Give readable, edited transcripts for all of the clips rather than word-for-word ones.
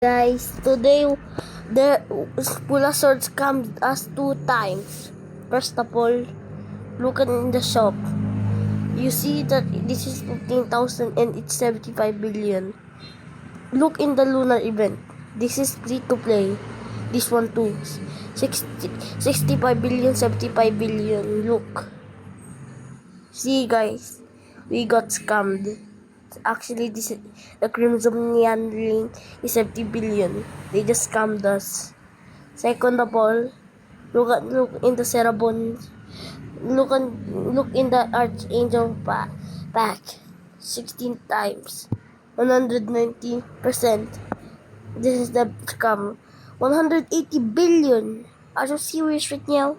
Guys, today the Pula Swords comes us 2 times. First of all, look in the shop. You see that this is 15,000 and it's 75 billion. Look in the lunar event. This is free to play. This one too. 65 billion, 75 billion. Look. See guys, we got scammed. Actually, the Crimson Neon Ring is 70 billion. They just scammed us. Second of all, look in the Cerebon. Look in the Archangel pack. 16 times. 190%. This is the scam. 180 billion. Are you serious right now?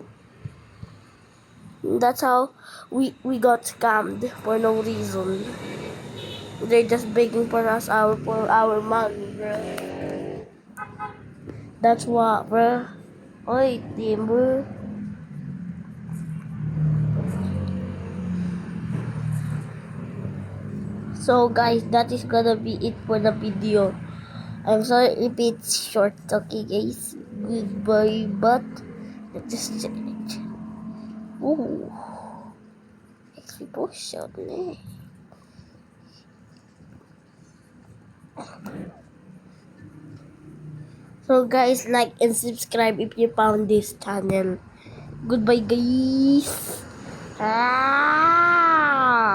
That's how we got scammed for no reason. They're just begging for our money, bro. That's what, bro. Oi, timber. So guys, that is gonna be it for the video. I'm sorry if it's short, okay guys. Goodbye, but let's just check it. Ooh, explosion, eh? So guys, like and subscribe if you found this channel. Goodbye guys.